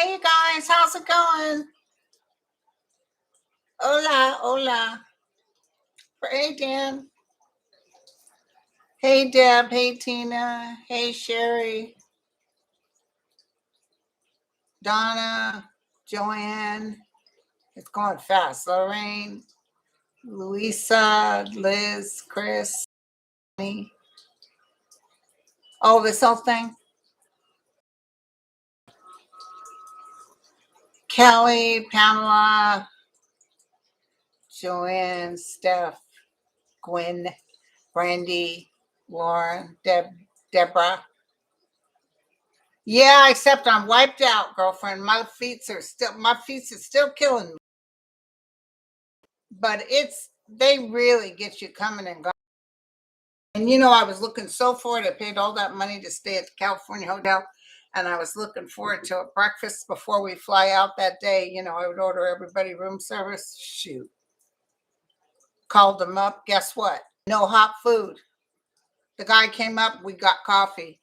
Hey, you guys, how's it going? Hola, hola. Hey, Dan. Hey, Deb. Hey, Tina. Hey, Sherry. Donna. Joanne. It's going fast. Lorraine. Louisa. Liz. Chris. Me. Oh, this whole thing. Kelly. Pamela. Joanne. Steph. Gwen. Brandy. Lauren. Deborah. Yeah, except I'm wiped out, girlfriend. My feet are still killing me. But they really get you coming and going. And I was looking so forward. I paid all that money to stay at the California hotel, and I was looking forward to a breakfast before we fly out that day. I would order everybody room service. Shoot. Called them up. Guess what? No hot food. The guy came up, we got coffee.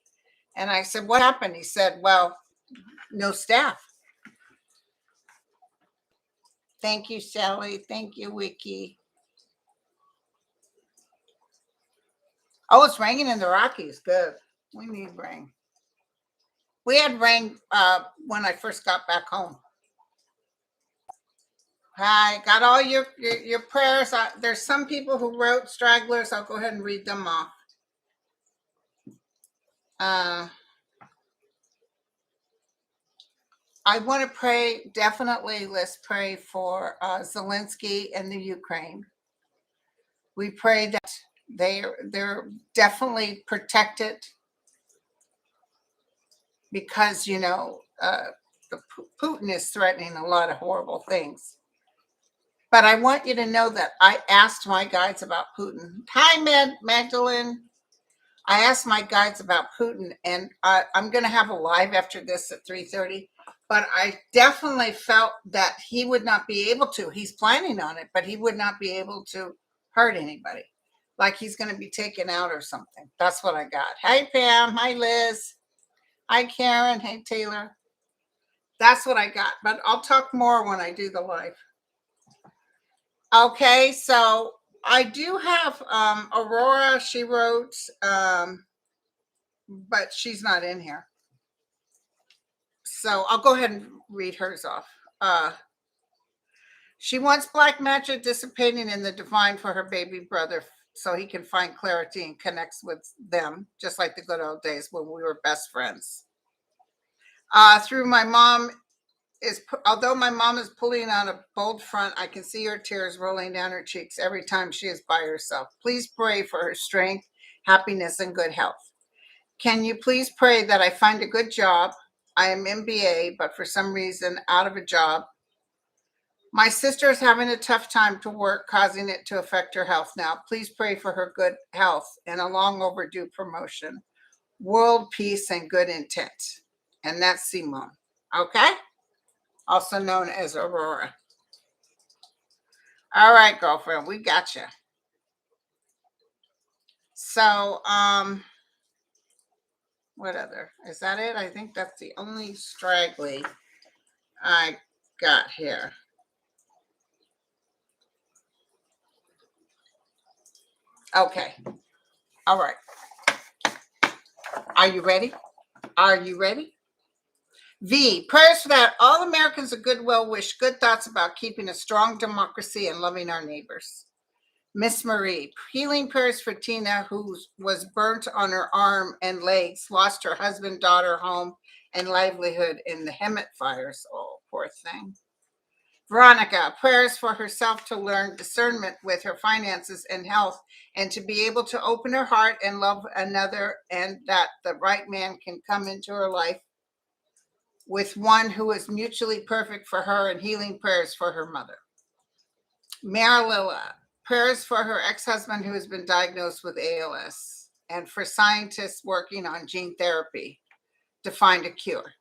And I said, "What happened?" He said, "Well, no staff." Thank you, Shelly. Thank you, Wiki. Oh, it's raining in the Rockies. Good. We need rain. We had rain when I first got back home. Hi, got all your prayers. There's some people who wrote stragglers. I'll go ahead and read them off. I want to pray, definitely, let's pray for Zelensky and the Ukraine. We pray that they're definitely protected because, Putin is threatening a lot of horrible things. But I want you to know that I asked my guides about Putin. Hi, Magdalene. I asked my guides about Putin, and I'm going to have a live after this at 3:30. But I definitely felt that he would not be able to. He's planning on it, but he would not be able to hurt anybody. Like he's going to be taken out or something. That's what I got. Hi, Pam. Hi, Liz. Hi, Karen. Hey, Taylor. That's what I got. But I'll talk more when I do the live. Okay, so I do have Aurora. She wrote, but she's not in here. So I'll go ahead and read hers off. She wants black magic dissipating in the divine for her baby brother so he can find clarity and connects with them, just like the good old days when we were best friends. Through my mom although my mom is pulling on a bold front, I can see her tears rolling down her cheeks every time she is by herself. Please pray for her strength, happiness, and good health. Can you please pray that I find a good job? I am MBA, but for some reason out of a job. My sister is having a tough time to work, causing it to affect her health now. Please pray for her good health and a long overdue promotion, world peace, and good intent. And that's Simone. Okay? Also known as Aurora. All right, girlfriend, we got you. So, what other? Is that it? I think that's the only straggly I got here. Okay. All right. Are you ready? Are you ready? V, prayers for that all Americans of goodwill wish good thoughts about keeping a strong democracy and loving our neighbors. Miss Marie, healing prayers for Tina, who was burnt on her arm and legs, lost her husband, daughter, home, and livelihood in the Hemet fires. Oh, poor thing. Veronica, prayers for herself to learn discernment with her finances and health and to be able to open her heart and love another, and that the right man can come into her life with one who is mutually perfect for her, and healing prayers for her mother. Marililla, prayers for her ex-husband who has been diagnosed with ALS and for scientists working on gene therapy to find a cure.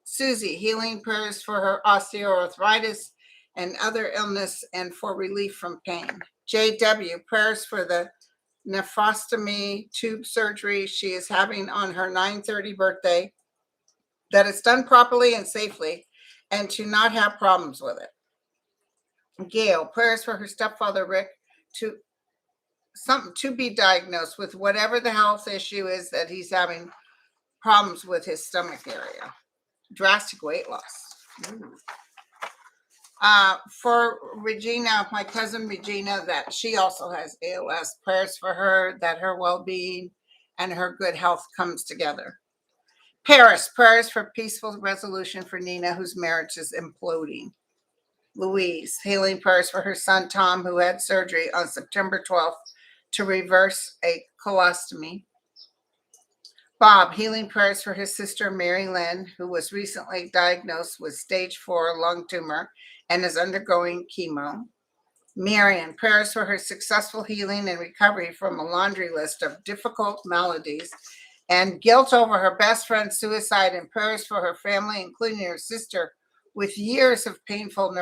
Susie, healing prayers for her osteoarthritis and other illness and for relief from pain. JW, prayers for the nephrostomy tube surgery she is having on her 9/30 birthday, that it's done properly and safely, and to not have problems with it. Gail, prayers for her stepfather Rick to be diagnosed with whatever the health issue is that he's having problems with his stomach area. Drastic weight loss. For Regina, my cousin Regina, that she also has ALS. Prayers for her, that her well-being and her good health comes together. Paris, prayers for peaceful resolution for Nina, whose marriage is imploding. Louise, healing prayers for her son Tom, who had surgery on September 12th to reverse a colostomy. Bob, healing prayers for his sister Mary Lynn, who was recently diagnosed with stage 4 lung tumor and is undergoing chemo. Marion, prayers for her successful healing and recovery from a laundry list of difficult maladies and guilt over her best friend's suicide, and prayers for her family, including her sister with years of painful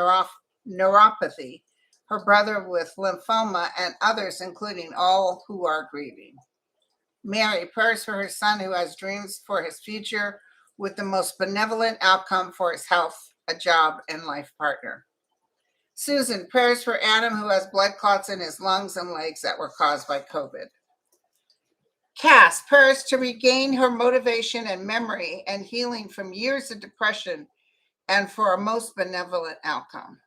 neuropathy, her brother with lymphoma, and others, including all who are grieving. Mary, prayers for her son who has dreams for his future with the most benevolent outcome for his health, a job, and life partner. Susan, prayers for Adam who has blood clots in his lungs and legs that were caused by COVID. Cass, prayers to regain her motivation and memory and healing from years of depression and for a most benevolent outcome.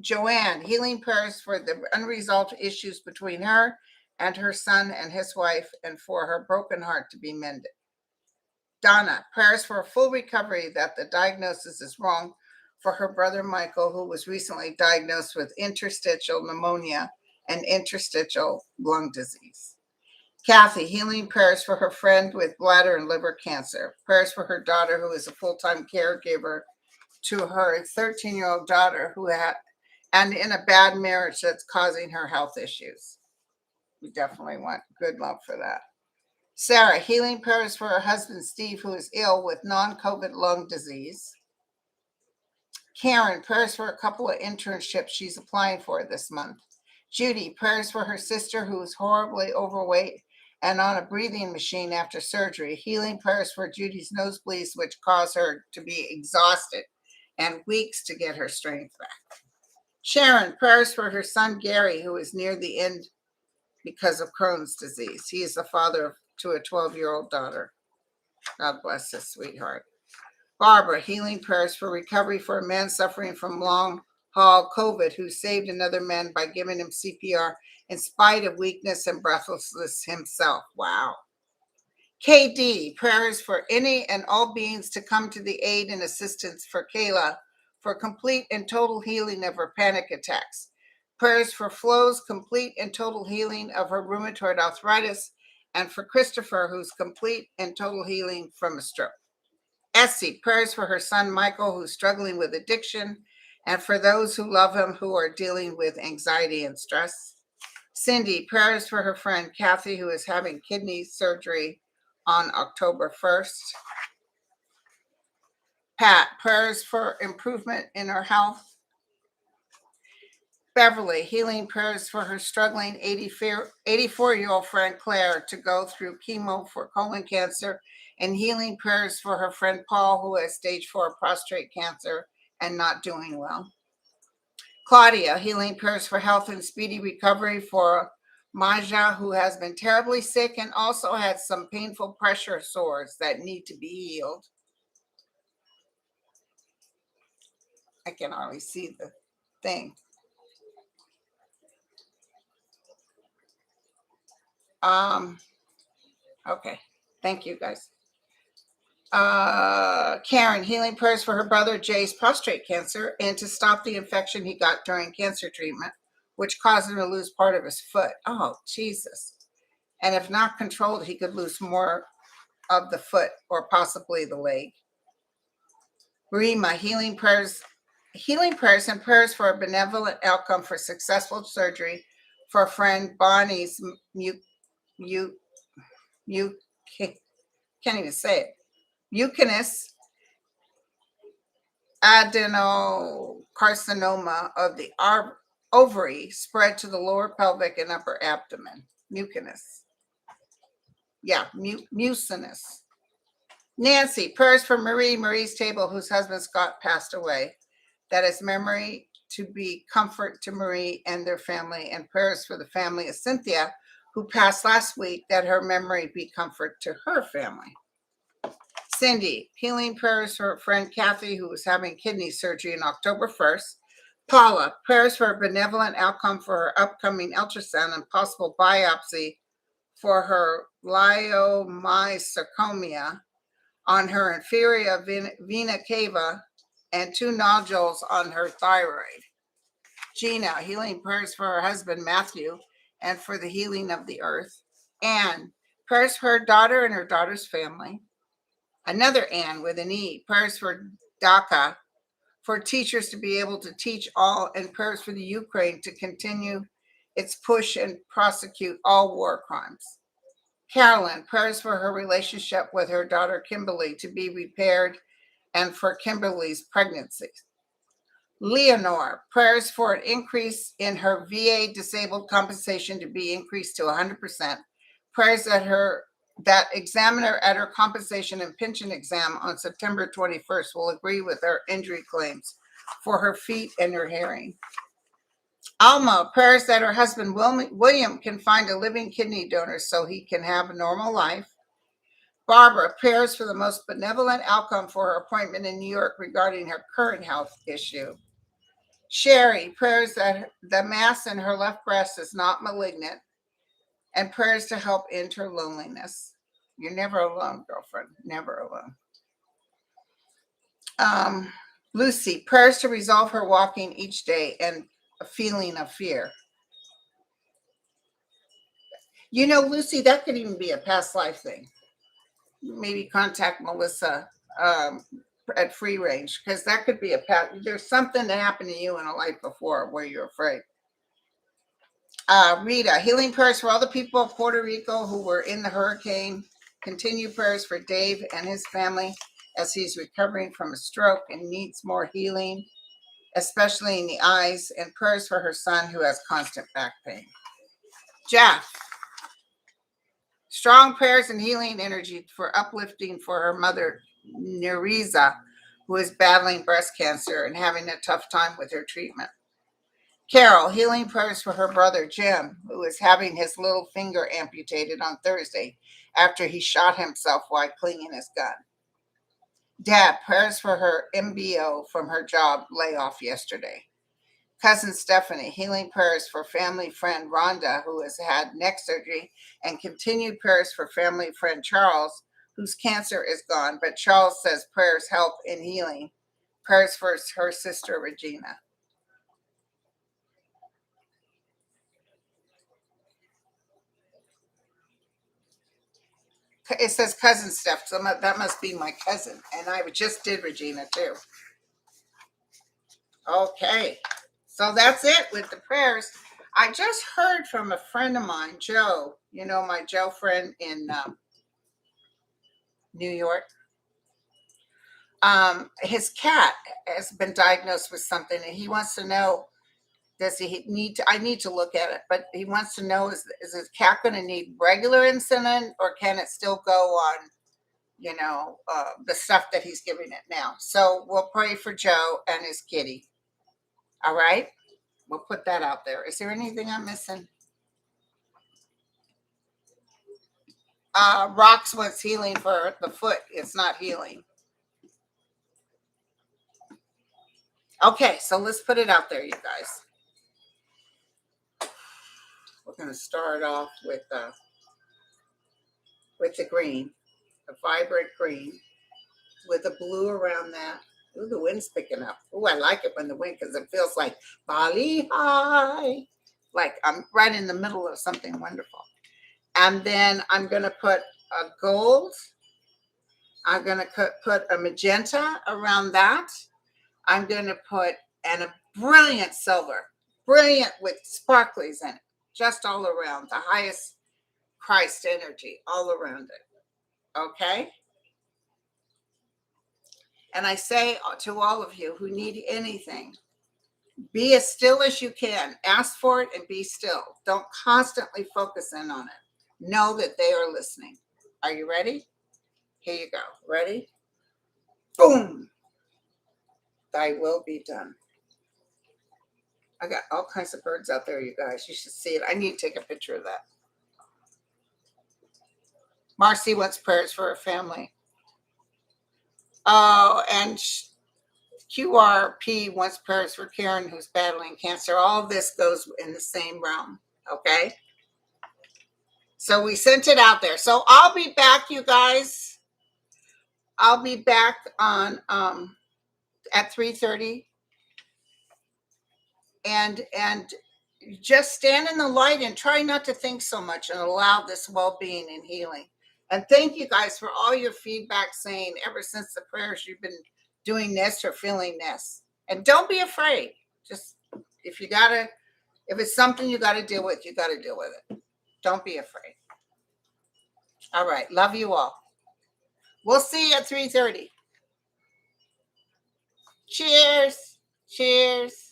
Joanne, healing prayers for the unresolved issues between her and her son and his wife, and for her broken heart to be mended. Donna, prayers for a full recovery, that the diagnosis is wrong for her brother Michael, who was recently diagnosed with interstitial pneumonia and interstitial lung disease. Kathy, healing prayers for her friend with bladder and liver cancer. Prayers for her daughter, who is a full-time caregiver to her 13-year-old daughter who had, and in a bad marriage that's causing her health issues. We definitely want good love for that. Sarah, healing prayers for her husband, Steve, who is ill with non-COVID lung disease. Karen, prayers for a couple of internships she's applying for this month. Judy, prayers for her sister who is horribly overweight and on a breathing machine after surgery. Healing prayers for Judy's nosebleeds, which cause her to be exhausted and weeks to get her strength back. Sharon, prayers for her son, Gary, who is near the end because of Crohn's disease. He is the father to a 12-year-old daughter. God bless his sweetheart. Barbara, healing prayers for recovery for a man suffering from long-haul COVID who saved another man by giving him CPR in spite of weakness and breathlessness himself. Wow. KD, prayers for any and all beings to come to the aid and assistance for Kayla for complete and total healing of her panic attacks. Prayers for Flo's complete and total healing of her rheumatoid arthritis, and for Christopher, who's complete and total healing from a stroke. Essie, prayers for her son Michael, who's struggling with addiction, and for those who love him who are dealing with anxiety and stress. Cindy, prayers for her friend Kathy, who is having kidney surgery on October 1st. Pat, prayers for improvement in her health. Beverly, healing prayers for her struggling 84-year-old friend Claire to go through chemo for colon cancer, and healing prayers for her friend Paul, who has stage 4 prostate cancer and not doing well. Claudia, healing prayers for health and speedy recovery for Maja, who has been terribly sick and also had some painful pressure sores that need to be healed. I can hardly see the thing. Okay. Thank you, guys. Karen, healing prayers for her brother Jay's prostate cancer and to stop the infection he got during cancer treatment, which caused him to lose part of his foot. Oh, Jesus. And if not controlled, he could lose more of the foot or possibly the leg. Rima, healing prayers and prayers for a benevolent outcome for successful surgery for a friend Bonnie's can't even say it. Mucinous adenocarcinoma of the ovary spread to the lower pelvic and upper abdomen. Mucinous. Yeah, mucinous. Nancy, prayers for Marie, Marie's table, whose husband Scott passed away. That is memory to be comfort to Marie and their family, and prayers for the family of Cynthia, who passed last week, that her memory be comfort to her family. Cindy, healing prayers for her friend Kathy, who was having kidney surgery on October 1st. Paula, prayers for a benevolent outcome for her upcoming ultrasound and possible biopsy for her leiomyosarcoma on her inferior vena cava and 2 nodules on her thyroid. Gina, healing prayers for her husband Matthew and for the healing of the earth. Anne, prayers for her daughter and her daughter's family. Another Anne with an E, prayers for DACA, for teachers to be able to teach all, and prayers for the Ukraine to continue its push and prosecute all war crimes. Carolyn, prayers for her relationship with her daughter Kimberly to be repaired and for Kimberly's pregnancy. Leonore, prayers for an increase in her VA disabled compensation to be increased to 100%. Prayers that examiner at her compensation and pension exam on September 21st will agree with her injury claims for her feet and her hearing. Alma, prayers that her husband William can find a living kidney donor so he can have a normal life. Barbara, prayers for the most benevolent outcome for her appointment in New York regarding her current health issue. Sherry, prayers that the mass in her left breast is not malignant, and prayers to help end her loneliness. You're never alone, girlfriend, never alone. Lucy, prayers to resolve her walking each day and a feeling of fear. You know, Lucy, that could even be a past life thing. Maybe contact Melissa at Free Range, because that could be a past. There's something that happened to you in a life before where you're afraid. Rita, healing prayers for all the people of Puerto Rico who were in the hurricane. Continue prayers for Dave and his family as he's recovering from a stroke and needs more healing, especially in the eyes, and prayers for her son who has constant back pain. Jeff, strong prayers and healing energy for uplifting for her mother, Nereza, who is battling breast cancer and having a tough time with her treatment. Carol, healing prayers for her brother, Jim, who is having his little finger amputated on Thursday after he shot himself while cleaning his gun. Deb, prayers for her MBO from her job layoff yesterday. Cousin Stephanie, healing prayers for family friend Rhonda, who has had neck surgery, and continued prayers for family friend Charles, whose cancer is gone, but Charles says prayers help in healing. Prayers for her sister, Regina. It says cousin Steph, so that must be my cousin. And I just did Regina too. Okay, so that's it with the prayers. I just heard from a friend of mine, Joe, you know, my Joe friend in New York. His cat has been diagnosed with something, and he wants to know, does he need to, I need to look at it, but he wants to know, is his cat going to need regular insulin, or can it still go on, you know, the stuff that he's giving it now? So we'll pray for Joe and his kitty. All right, we'll put that out there. Is there anything I'm missing? Rocks was healing for the foot. It's not healing. Okay, so let's put it out there, you guys. We're going to start off with the green, a vibrant green, with the blue around that. Ooh, the wind's picking up. Ooh, I like it when the wind, because it feels like Bali high, like I'm right in the middle of something wonderful. And then I'm going to put a gold. I'm going to put a magenta around that. I'm going to put a brilliant silver, brilliant with sparklies in it, just all around, the highest Christ energy all around it. Okay? And I say to all of you who need anything, be as still as you can. Ask for it and be still. Don't constantly focus in on it. Know that they are listening. Are you ready? Here you go. Ready? Boom. Thy will be done. I got all kinds of birds out there, you guys. You should see it. I need to take a picture of that. Marcy wants prayers for her family. Oh, and QRP wants prayers for Karen, who's battling cancer. All this goes in the same realm. Okay. So we sent it out there. So I'll be back, you guys. I'll be back on at 3:30. And just stand in the light and try not to think so much and allow this well-being and healing. And thank you guys for all your feedback saying ever since the prayers you've been doing this or feeling this. And don't be afraid. Just if it's something you got to deal with, you got to deal with it. Don't be afraid. All right. Love you all. We'll see you at 3:30. Cheers. Cheers.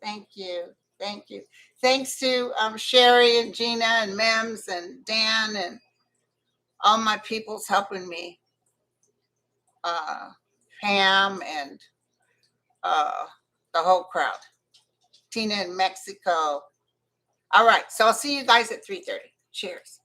Thank you. Thank you. Thanks to Sherry and Gina and Mems and Dan and all my peoples helping me. Pam and the whole crowd. Tina in Mexico. All right. So I'll see you guys at 3:30. Cheers.